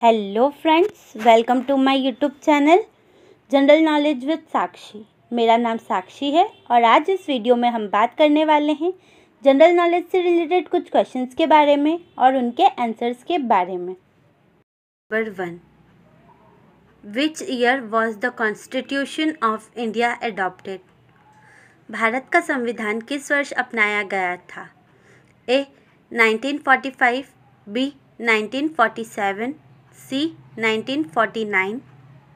Hello friends, welcome to my YouTube channel general knowledge with Sakshi. मेरा नाम साक्षी है और आज इस वीडियो में हम बात करने वाले हैं जनरल नॉलेज से रिलेटेड कुछ क्वेश्चंस के बारे में और उनके आंसर्स के बारे में। Number 1, which year was the constitution of India adopted? Bharat का संविधान किस वर्ष अपनाया गया था? A 1945, B 1947, C 1949,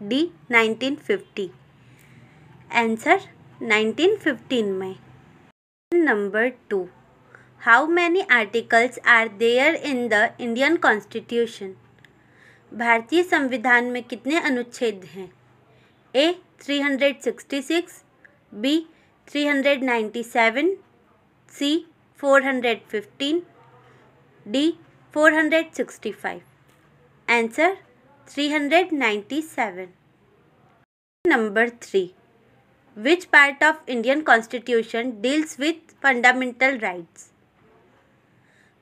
D 1950। Answer 1915 में। Number 2, how many articles are there in the Indian constitution? भारतीय संविधान में कितने अनुच्छेद हैं? A 366, B 397, C 415, D 465। Answer 397। Number 3, which part of Indian constitution deals with fundamental rights?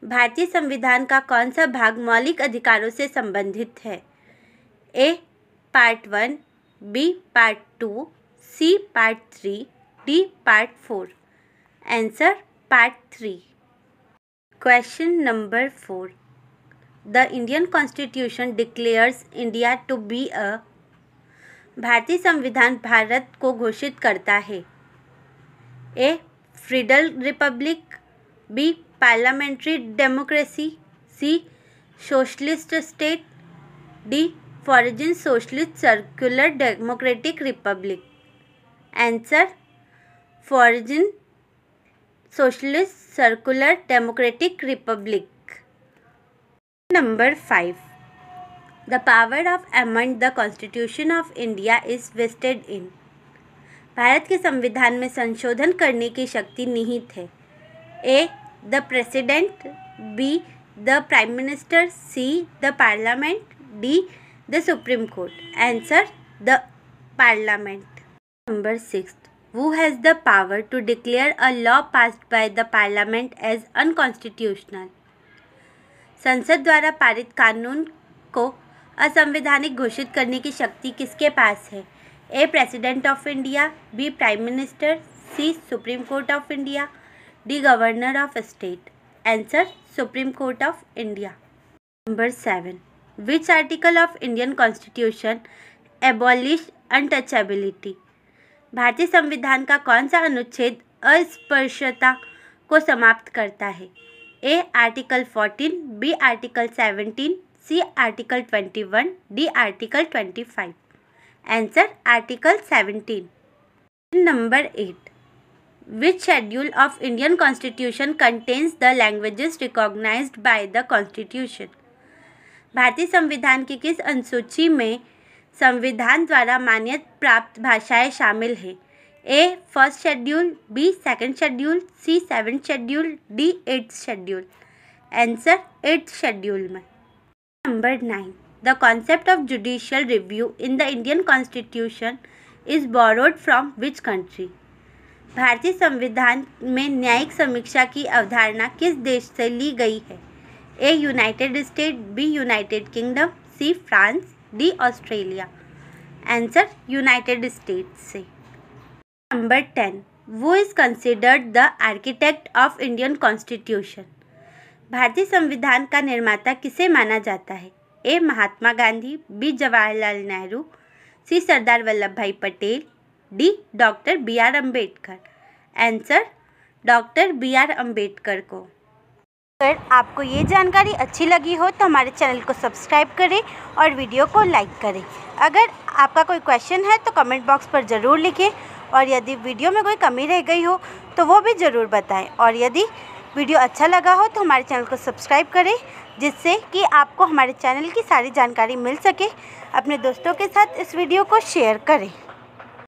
भारतीय संविधान का कौन सा भाग मौलिक अधिकारों से संबंधित है? A part 1, B part 2, C part 3, D part 4। Answer part 3। Question number 4, the Indian constitution declares India to be a? भारतीय संविधान भारत को घोषित करता है। A federal republic, B parliamentary democracy, C socialist state, D sovereign socialist secular democratic republic. Answer sovereign socialist secular democratic republic. Number 5, the power of amend the Constitution of India is vested in? भारत के संविधान में संशोधन करने की शक्ति निहित है। A the president, B the prime minister, C the parliament, D the supreme court. Answer the parliament. Number 6, who has the power to declare a law passed by the parliament as unconstitutional? संसद द्वारा पारित कानून को असंवैधानिक घोषित करने की शक्ति किसके पास है? A president of India, B prime minister, C supreme court of India, D governor of state. Answer supreme court of India. Number 7, which article of Indian constitution abolish untouchability? भारतीय संविधान का कौन सा अनुच्छेद अस्पृश्यता को समाप्त करता है? A article 14, B article 17, C article 21, D article 25। Answer article 17। Number 8, which schedule of Indian constitution contains the languages recognised by the constitution? भारतीय संविधान की किस अनुसूची में संविधान द्वारा मान्यता प्राप्त भाषाएं शामिल हैं? A first schedule, B second schedule, C seventh schedule, D eighth schedule. Answer eighth schedule में। Number 9, the concept of judicial review in the Indian constitution is borrowed from which country? भारतीय संविधान में न्यायिक समीक्षा की अवधारणा किस देश से ली गई है? A United State, B United Kingdom, C France, D Australia. Answer United States से। Number 10, who is considered the architect of Indian constitution? भारतीय संविधान का निर्माता किसे माना जाता है? A Mahatma Gandhi, B Jawaharlal Nehru, C Sardar Vallabhbhai Patel, D doctor B R Ambedkar. Answer doctor B R Ambedkar को। अगर आपको ये जानकारी अच्छी लगी हो तो हमारे चैनल को सब्सक्राइब करें और वीडियो को लाइक करें। अगर आपका कोई क्वेश्चन है तो कमेंट बॉक्स पर ज़रूर लिखें और यदि वीडियो में कोई कमी रह गई हो तो वो भी ज़रूर बताएं। और यदि वीडियो अच्छा लगा हो तो हमारे चैनल को सब्सक्राइब करें जिससे कि आपको हमारे चैनल की सारी जानकारी मिल सके। अपने दोस्तों के साथ इस वीडियो को शेयर करें।